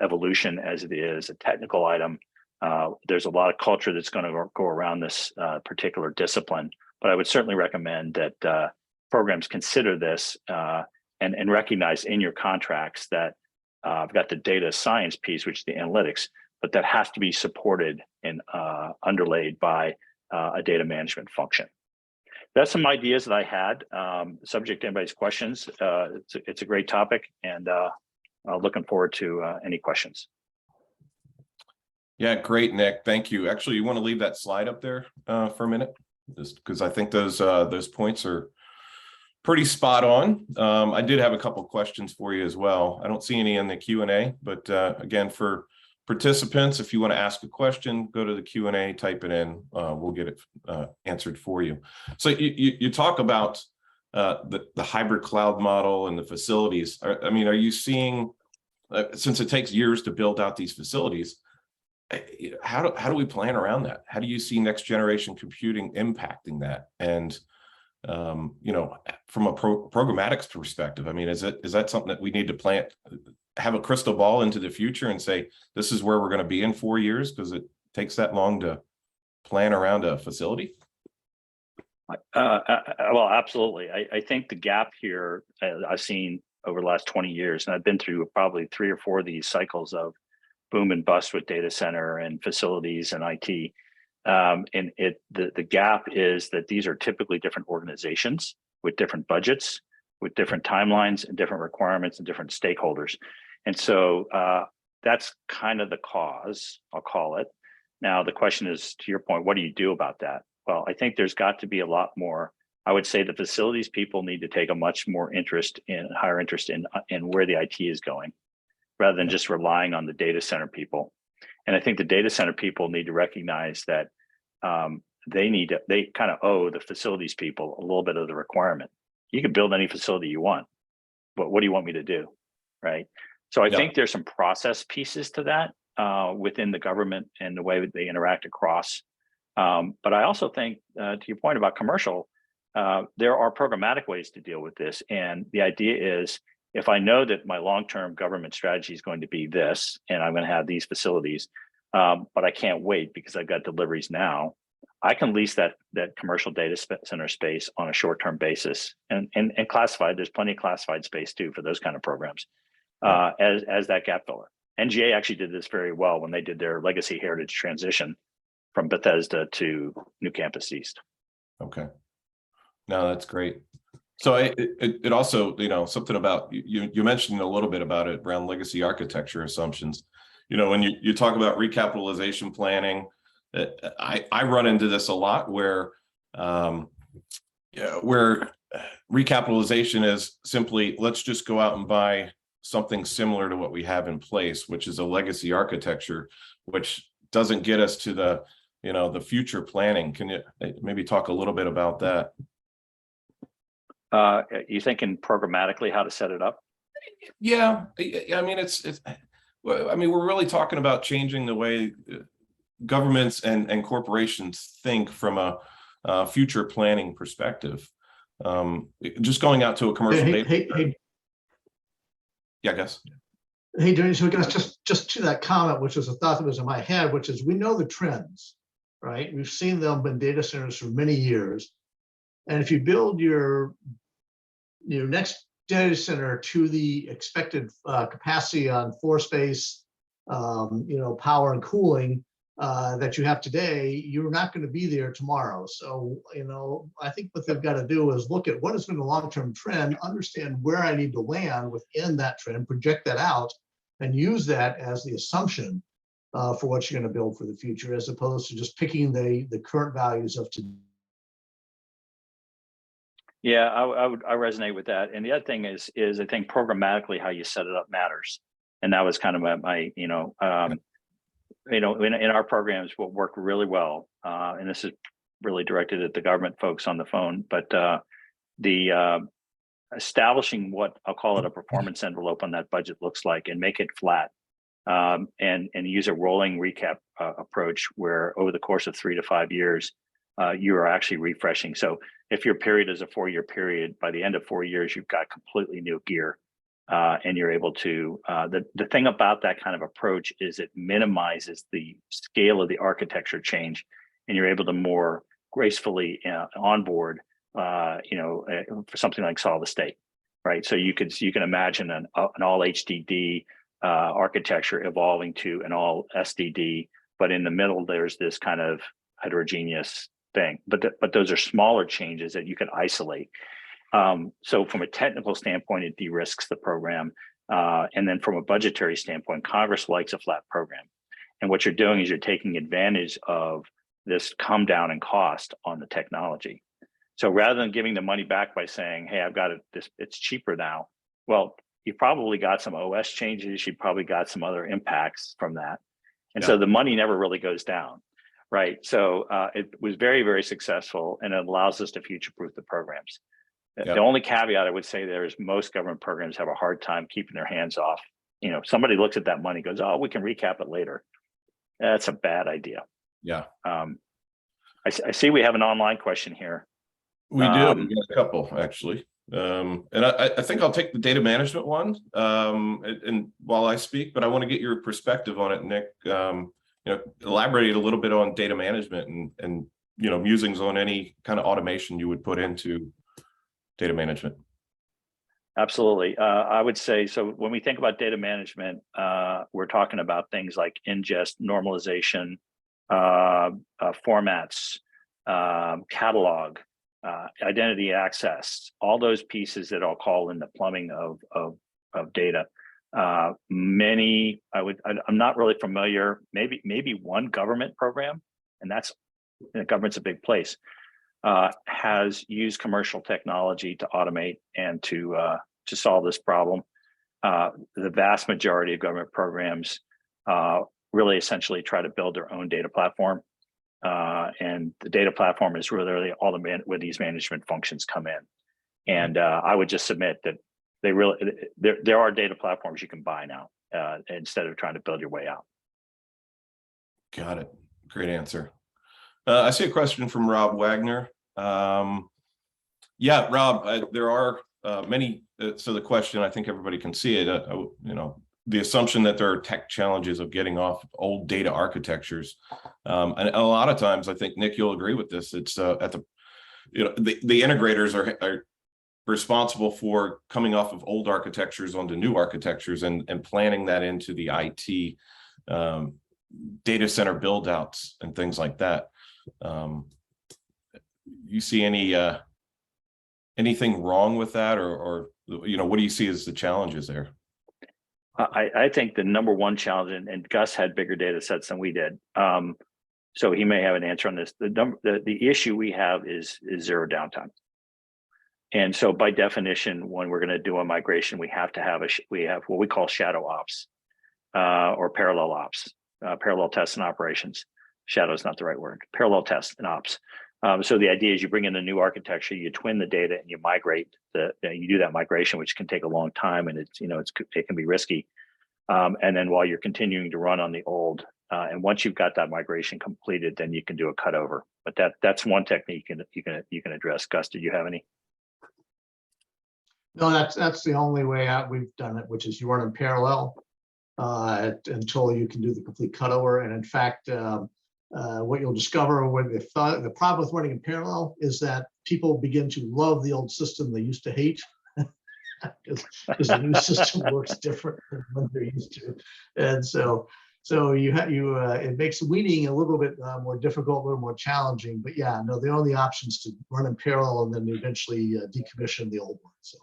[SPEAKER 3] evolution as it is a technical item. There's a lot of culture that's going to go around this particular discipline, but I would certainly recommend that programs consider this and recognize in your contracts that I've got the data science piece, which is the analytics, but that has to be supported and underlaid by a data management function. That's some ideas that I had. Subject to anybody's questions. It's a great topic, and looking forward to any questions.
[SPEAKER 1] Yeah, great, Nick. Thank you. Actually, you want to leave that slide up there for a minute, just because I think those points are pretty spot on. I did have a couple questions for you as well. I don't see any in the Q&A, but again, for participants, if you want to ask a question, go to the Q&A, type it in. We'll get it answered for you. So you talk about the hybrid cloud model and the facilities. I mean, are you seeing, since it takes years to build out these facilities, how do we plan around that? How do you see next generation computing impacting that? And you know, from a programmatics perspective, I mean, is that something that we need to have a crystal ball into the future and say, this is where we're going to be in 4 years, because it takes that long to plan around a facility?
[SPEAKER 3] Well, absolutely. I think the gap here I've seen over the last 20 years, and I've been through probably 3 or 4 of these cycles of boom and bust with data center and facilities and IT. And the gap is that these are typically different organizations with different budgets, with different timelines and different requirements and different stakeholders. And so that's kind of the cause, I'll call it. Now, the question is, to your point, what do you do about that? Well, I think there's got to be a lot more. I would say the facilities people need to take a much more higher interest in where the IT is going, rather than just relying on the data center people. And I think the data center people need to recognize that they kind of owe the facilities people a little bit of the requirement. You can build any facility you want, but what do you want me to do, right? So I think there's some process pieces to that within the government and the way that they interact across. But I also think, to your point about commercial, there are programmatic ways to deal with this. And the idea is, if I know that my long-term government strategy is going to be this, and I'm going to have these facilities, but I can't wait because I've got deliveries now, I can lease that commercial data center space on a short-term basis and classified. There's plenty of classified space too for those kind of programs as that gap filler. NGA actually did this very well when they did their legacy heritage transition from Bethesda to New Campus East. Okay.
[SPEAKER 1] No, that's great. So it also, something about, you mentioned a little bit about it around legacy architecture assumptions. When you talk about recapitalization planning, I run into this a lot where recapitalization is simply, let's just go out and buy something similar to what we have in place, which is a legacy architecture, which doesn't get us to the future planning. Can you maybe talk a little bit about that?
[SPEAKER 3] You thinking programmatically how to set it up?
[SPEAKER 1] Yeah, I mean, we're really talking about changing the way governments and corporations think from a future planning perspective. Just going out to a commercial data. Yeah, I guess.
[SPEAKER 2] Hey, Danny, so Gus, just to that comment, which was a thought that was in my head, which is, we know the trends, right? We've seen them in data centers for many years. And if you build your next data center to the expected capacity on floor space, power and cooling that you have today, you're not going to be there tomorrow. So, I think what they've got to do is look at what has been the long-term trend, understand where I need to land within that trend, project that out, and use that as the assumption for what you're going to build for the future, as opposed to just picking the current values of today.
[SPEAKER 3] Yeah, I resonate with that. And the other thing is I think programmatically how you set it up matters. And that was kind of my in our programs, what worked really well, and this is really directed at the government folks on the phone, but the establishing what I'll call it a performance envelope on that budget looks like, and make it flat, and use a rolling recap approach where over the course of 3 to 5 years, you are actually refreshing. So if your period is a 4-year period, by the end of 4 years, you've got completely new gear. And you're able to, the thing about that kind of approach is it minimizes the scale of the architecture change, and you're able to more gracefully onboard, for something like solid state, right? So you can imagine an all HDD architecture evolving to an all SDD, but in the middle there's this kind of heterogeneous thing. But those are smaller changes that you can isolate. So from a technical standpoint, it de-risks the program. And then from a budgetary standpoint, Congress likes a flat program. And what you're doing is you're taking advantage of this come down in cost on the technology. So rather than giving the money back by saying, hey, I've got it's cheaper now. Well, you probably got some OS changes. You probably got some other impacts from that. And so the money never really goes down, right? So it was very, very successful, and it allows us to future-proof the programs. The only caveat I would say there is most government programs have a hard time keeping their hands off. Somebody looks at that money, goes, oh, we can recap it later. That's a bad idea.
[SPEAKER 1] Yeah.
[SPEAKER 3] I see we have an online question here.
[SPEAKER 1] We do. We got a couple, actually. And I think I'll take the data management one and while I speak, but I want to get your perspective on it, Nick. Elaborate a little bit on data management and musings on any kind of automation you would put into data management?
[SPEAKER 3] Absolutely. I would say, so when we think about data management, we're talking about things like ingest, normalization, formats, catalog, identity access, all those pieces that I'll call in the plumbing of data. I'm not really familiar, maybe one government program, and government's a big place, has used commercial technology to automate and to solve this problem. The vast majority of government programs really essentially try to build their own data platform. And the data platform is really all where these management functions come in. And I would just submit that there are data platforms you can buy now instead of trying to build your way out.
[SPEAKER 1] Got it. Great answer. I see a question from Rob Wagner. Yeah, Rob, there are many. So the question, I think everybody can see it. The assumption that there are tech challenges of getting off old data architectures, and a lot of times, I think Nick, you'll agree with this. It's the integrators are responsible for coming off of old architectures onto new architectures and planning that into the IT data center build outs and things like that. You see anything wrong with that, or what do you see as the challenges there?
[SPEAKER 3] I think the number one challenge, and Gus had bigger data sets than we did, so he may have an answer on this. The issue we have is zero downtime, and so by definition, when we're going to do a migration, we have what we call shadow ops or parallel ops, parallel tests and operations. Shadow is not the right word. Parallel tests and ops. So the idea is you bring in a new architecture, you twin the data, and you migrate. You do that migration, which can take a long time, and it can be risky. And then while you're continuing to run on the old, and once you've got that migration completed, then you can do a cutover. But that's one technique you can address. Gus, did you have any?
[SPEAKER 2] No, that's the only way we've done it, which is you run in parallel until you can do the complete cutover. And in fact, what you'll discover with the problem with running in parallel is that people begin to love the old system they used to hate because the new system works different than what they're used to. And so it makes weaning a little bit more difficult, a little more challenging. But yeah, no, the only option is to run in parallel and then eventually decommission the old one. So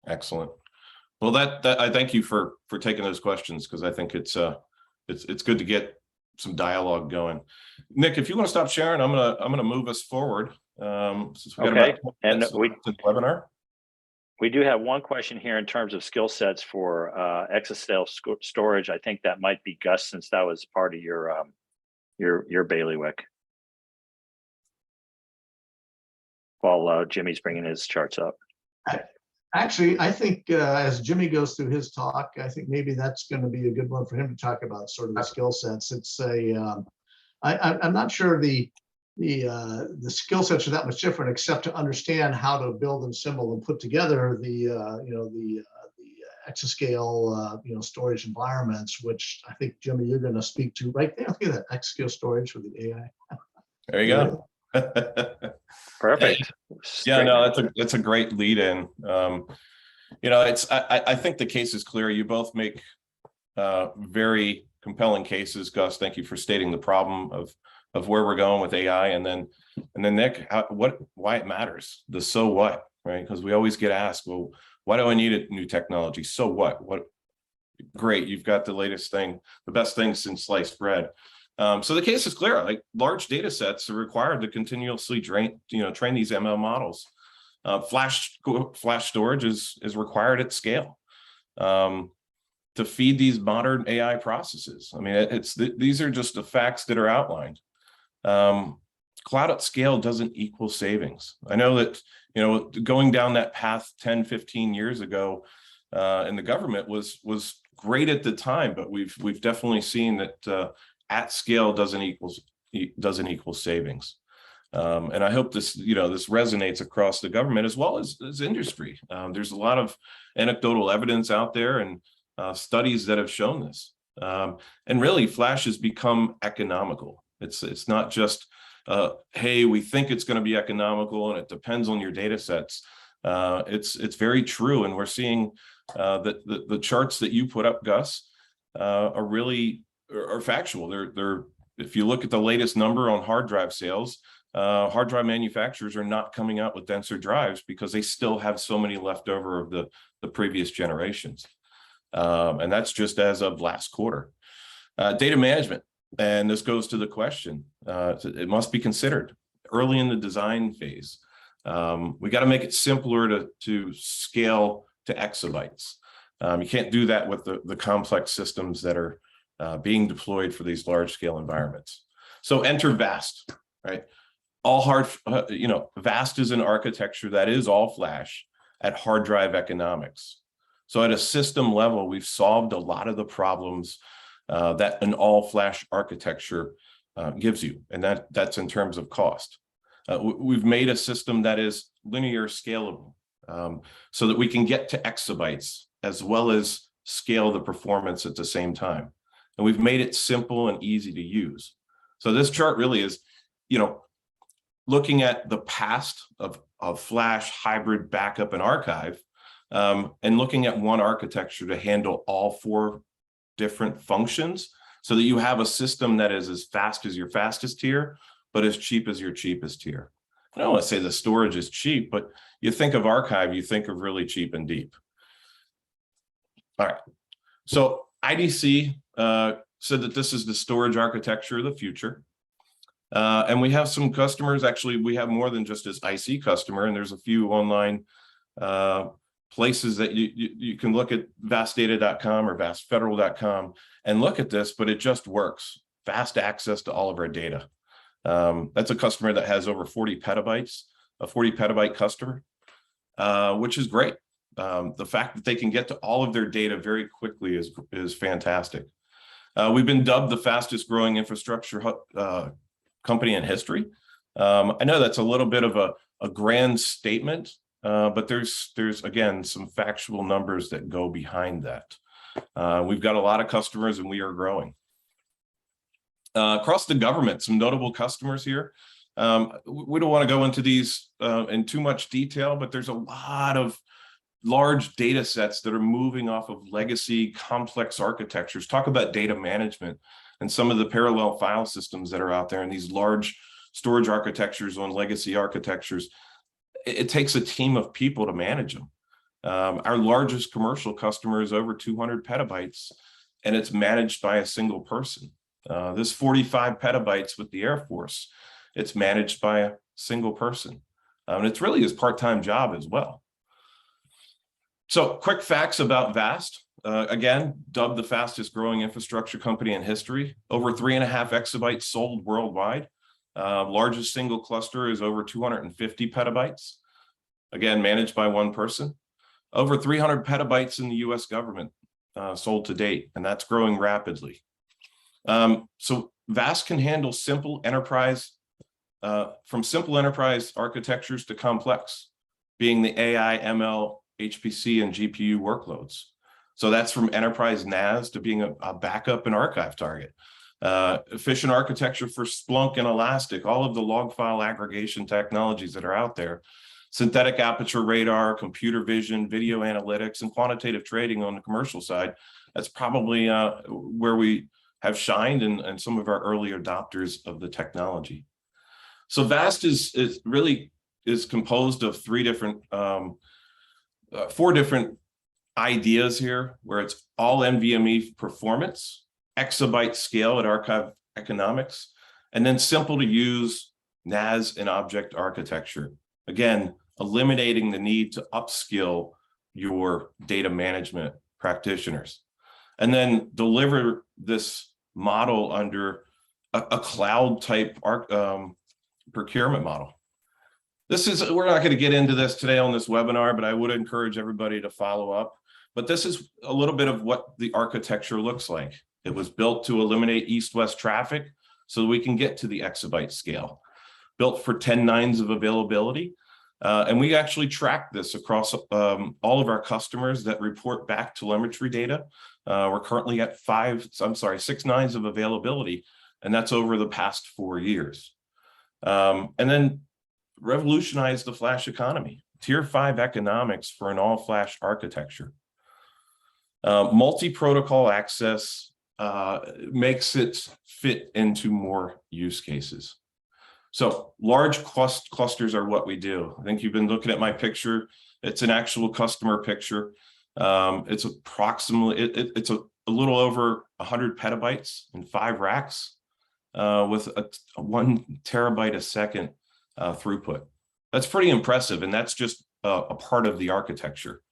[SPEAKER 1] excellent. Well, that I thank you for taking those questions, because I think it's good to get some dialogue going. Nick, if you want to stop sharing, I'm gonna move us forward. Since we got
[SPEAKER 3] okay,
[SPEAKER 1] and the webinar.
[SPEAKER 3] We do have one question here in terms of skill sets for Exascale Storage. I think that might be Gus, since that was part of your bailiwick. While Jimmy's bringing his charts up.
[SPEAKER 2] Actually, I think as Jimmy goes through his talk, I think maybe that's going to be a good one for him to talk about, sort of the skill sets. It's I'm not sure the skill sets are that much different, except to understand how to build and assemble and put together the exascale storage environments, which I think, Jimmy, you're going to speak to right there. Look at that exascale storage for the AI.
[SPEAKER 1] There you go.
[SPEAKER 3] Perfect.
[SPEAKER 1] Yeah, no, that's a great lead in. I think the case is clear. You both make very compelling cases. Gus, thank you for stating the problem of where we're going with AI, and then Nick, why it matters, the so what, right? Because we always get asked, well, why do I need a new technology? So what? Great, you've got the latest thing, the best thing since sliced bread. So the case is clear. Like, large data sets are required to continuously train these ML models. Flash storage is required at scale to feed these modern AI processes. I mean, these are just the facts that are outlined. Cloud at scale doesn't equal savings. I know that going down that path 10, 15 years ago in the government was great at the time, but we've definitely seen that at scale doesn't equal savings. And I hope this resonates across the government as well as industry. There's a lot of anecdotal evidence out there and studies that have shown this. And really, Flash has become economical. It's not just, hey, we think it's going to be economical and it depends on your data sets. It's very true. And we're seeing that the charts that you put up, Gus, are really are factual. They're if you look at the latest number on hard drive sales, hard drive manufacturers are not coming out with denser drives because they still have so many left over of the previous generations. And that's just as of last quarter. Data management, and this goes to the question, it must be considered early in the design phase. We got to make it simpler to scale to exabytes. You can't do that with the complex systems that are being deployed for these large scale environments. So enter VAST, right? All VAST is an architecture that is all flash at hard drive economics. So at a system level, we've solved a lot of the problems that an all flash architecture gives you, and that's in terms of cost. We've made a system that is linear scalable, so that we can get to exabytes as well as scale the performance at the same time. And we've made it simple and easy to use. So this chart really is, looking at the past of flash, hybrid, backup, and archive, and looking at one architecture to handle all 4 different functions so that you have a system that is as fast as your fastest tier, but as cheap as your cheapest tier. I don't want to say the storage is cheap, but you think of archive, you think of really cheap and deep. All right. So IDC said that this is the storage architecture of the future. And we have some customers, actually, we have more than just this IC customer, and there's a few online places that you can look at vastdata.com or vastfederal.com and look at this, but it just works. Fast access to all of our data. That's a customer that has over 40 petabytes, a 40 petabyte customer, which is great. The fact that they can get to all of their data very quickly is fantastic. We've been dubbed the fastest growing infrastructure company in history. I know that's a little bit of a grand statement, but there's again some factual numbers that go behind that. We've got a lot of customers and we are growing. Across the government, some notable customers here. We don't want to go into these in too much detail, but there's a lot of large data sets that are moving off of legacy complex architectures. Talk about data management and some of the parallel file systems that are out there and these large storage architectures on legacy architectures. It takes a team of people to manage them. Our largest commercial customer is over 200 petabytes and it's managed by a single person. This 45 petabytes with the Air Force, it's managed by a single person. And it's really his part-time job as well. So quick facts about VAST. Again, dubbed the fastest growing infrastructure company in history. Over 3.5 exabytes sold worldwide. Largest single cluster is over 250 petabytes. Again, managed by one person. Over 300 petabytes in the US government sold to date, and that's growing rapidly. So VAST can handle simple enterprise, from simple enterprise architectures to complex, being the AI, ML, HPC, and GPU workloads. So that's from enterprise NAS to being a backup and archive target. Efficient architecture for Splunk and Elastic, all of the log file aggregation technologies that are out there. Synthetic aperture radar, computer vision, video analytics, and quantitative trading on the commercial side. That's probably where we have shined and some of our early adopters of the technology. So VAST is really composed of 4 different ideas here, where it's all NVMe performance, exabyte scale at archive economics, and then simple to use NAS and object architecture. Again, eliminating the need to upskill your data management practitioners. And then deliver this model under a cloud type procurement model. We're not going to get into this today on this webinar, but I would encourage everybody to follow up. But this is a little bit of what the architecture looks like. It was built to eliminate east-west traffic so that we can get to the exabyte scale. Built for 10 nines of availability. And we actually track this across all of our customers that report back telemetry data. We're currently at 6 nines of availability. And that's over the past 4 years. And then revolutionize the flash economy, tier 5 economics for an all-flash architecture. Multi-protocol access makes it fit into more use cases. So large clusters are what we do. I think you've been looking at my picture. It's an actual customer picture. It's approximately, it's a little over 100 petabytes in 5 racks with a 1 terabyte a second throughput. That's pretty impressive, and that's just a part of the architecture.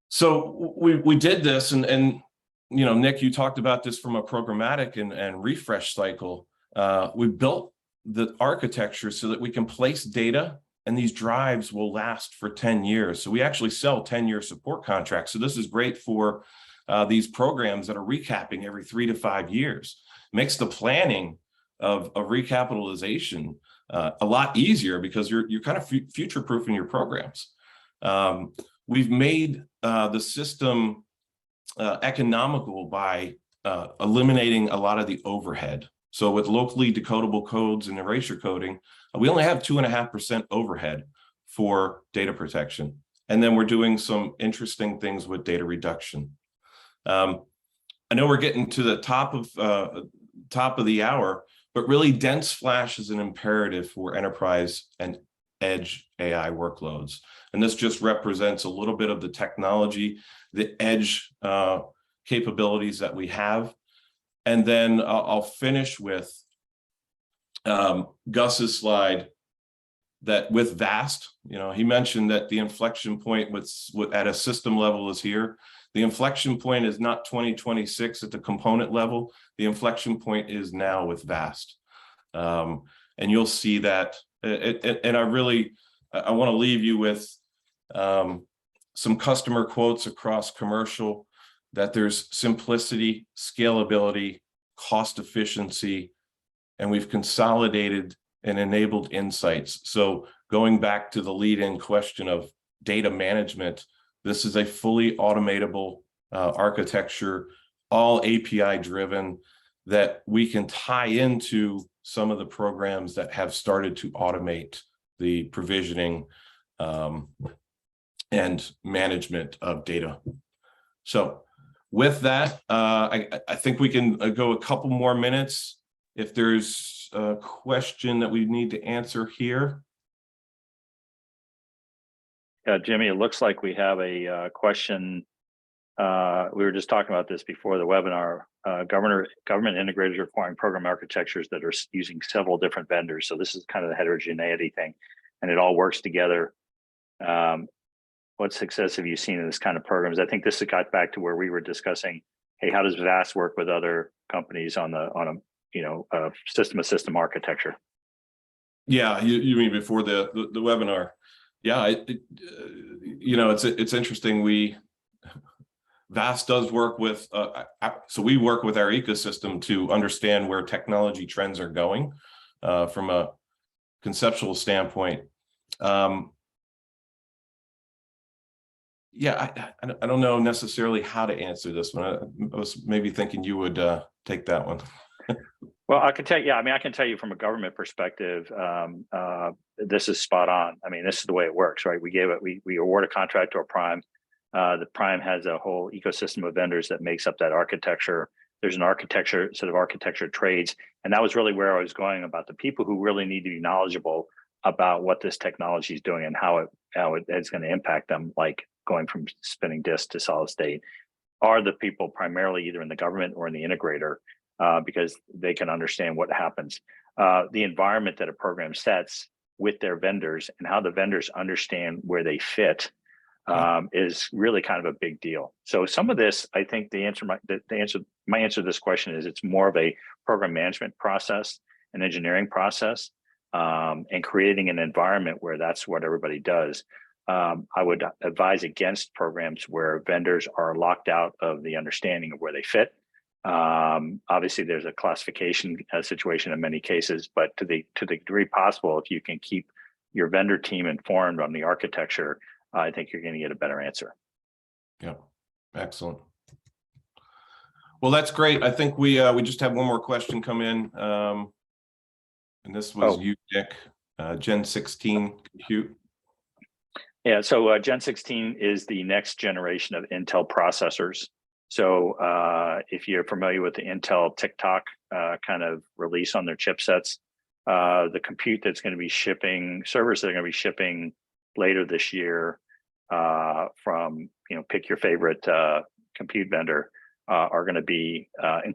[SPEAKER 1] So we did this, and you know, Nick, you talked about this from a programmatic and refresh cycle. We built the architecture so that we can place data, and these drives will last for 10 years. So we actually sell 10-year support contracts. So this is great for these programs that are recapping every 3 to 5 years. Makes the planning of recapitalization a lot easier because you're kind of future-proofing your programs. We've made the system economical by eliminating a lot of the overhead. So with locally decodable codes and erasure coding, we only have 2.5% overhead for data protection. And then we're doing some interesting things with data reduction. I know we're getting to the top of the hour, but really dense flash is an imperative for enterprise and edge AI workloads. And this just represents a little bit of the technology, the edge capabilities that we have. And then I'll finish with Gus's slide that with VAST, you know, he mentioned that the inflection point at a system level is here. The inflection point is not 2026 at the component level. The inflection point is now with VAST. And you'll see that. And I want to leave you with some customer quotes across commercial, that there's simplicity, scalability, cost efficiency, and we've consolidated and enabled insights. So going back to the lead-in question of data management, this is a fully automatable architecture, all API driven, that we can tie into some of the programs that have started to automate the provisioning and management of data. So with that, I think we can go a couple more minutes. If there's a question that we need to answer here.
[SPEAKER 3] Yeah, Jimmy, it looks like we have a question. We were just talking about this before the webinar. Government integrators requiring program architectures that are using several different vendors. So this is kind of the heterogeneity thing, and it all works together. What success have you seen in this kind of programs? I think this got back to where we were discussing, hey, how does VAST work with other companies on a system architecture? Yeah,
[SPEAKER 1] you mean before the webinar? Yeah, it's interesting. VAST does work with, so we work with our ecosystem to understand where technology trends are going from a conceptual standpoint. Yeah, I don't know necessarily how to answer this one. I was maybe thinking you would take that one.
[SPEAKER 3] Well, I can tell you, I can tell you from a government perspective, this is spot on. I mean, this is the way it works, right? We award a contract to a prime. The prime has a whole ecosystem of vendors that makes up that architecture. There's an architecture, sort of architecture trades. And that was really where I was going about the people who really need to be knowledgeable about what this technology is doing and how it's going to impact them, like going from spinning disk to solid state, are the people primarily either in the government or in the integrator, because they can understand what happens. The environment that a program sets with their vendors and how the vendors understand where they fit is really kind of a big deal. So some of this, I think my answer to this question is it's more of a program management process, an engineering process, and creating an environment where that's what everybody does. I would advise against programs where vendors are locked out of the understanding of where they fit. Obviously, there's a classification situation in many cases, but to the degree possible, if you can keep your vendor team informed on the architecture, I think you're going to get a better answer.
[SPEAKER 1] Yeah, excellent. Well, that's great. I think we just have one more question come in. And this was you, Nick, Gen 16 compute.
[SPEAKER 3] Yeah, so Gen 16 is the next generation of Intel processors. So if you're familiar with the Intel Tick-Tock kind of release on their chipsets, the compute that's going to be shipping, servers that are going to be shipping later this year from, pick your favorite compute vendor, are going to be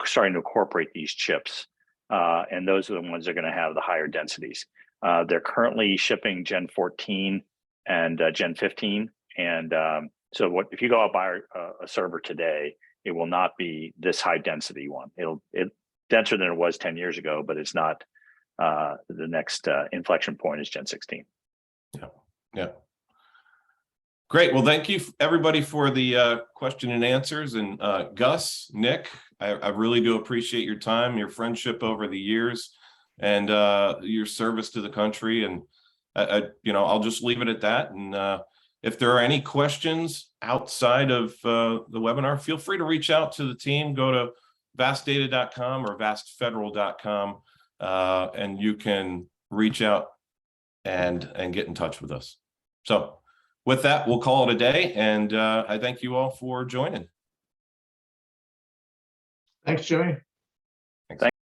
[SPEAKER 3] starting to incorporate these chips. And those are the ones that are going to have the higher densities. They're currently shipping Gen 14 and Gen 15. And so if you go out buy a server today, it will not be this high density one. It's denser than it was 10 years ago, but it's not. The next inflection point is Gen 16.
[SPEAKER 1] Yeah. Great. Well, thank you everybody for the question and answers. And Gus, Nick, I really do appreciate your time, your friendship over the years, and your service to the country. And I'll just leave it at that. And if there are any questions outside of the webinar, feel free to reach out to the team. Go to vastdata.com or vastfederal.com, and you can reach out and get in touch with us. So with that, we'll call it a day. And I thank you all for joining.
[SPEAKER 2] Thanks, Jimmy.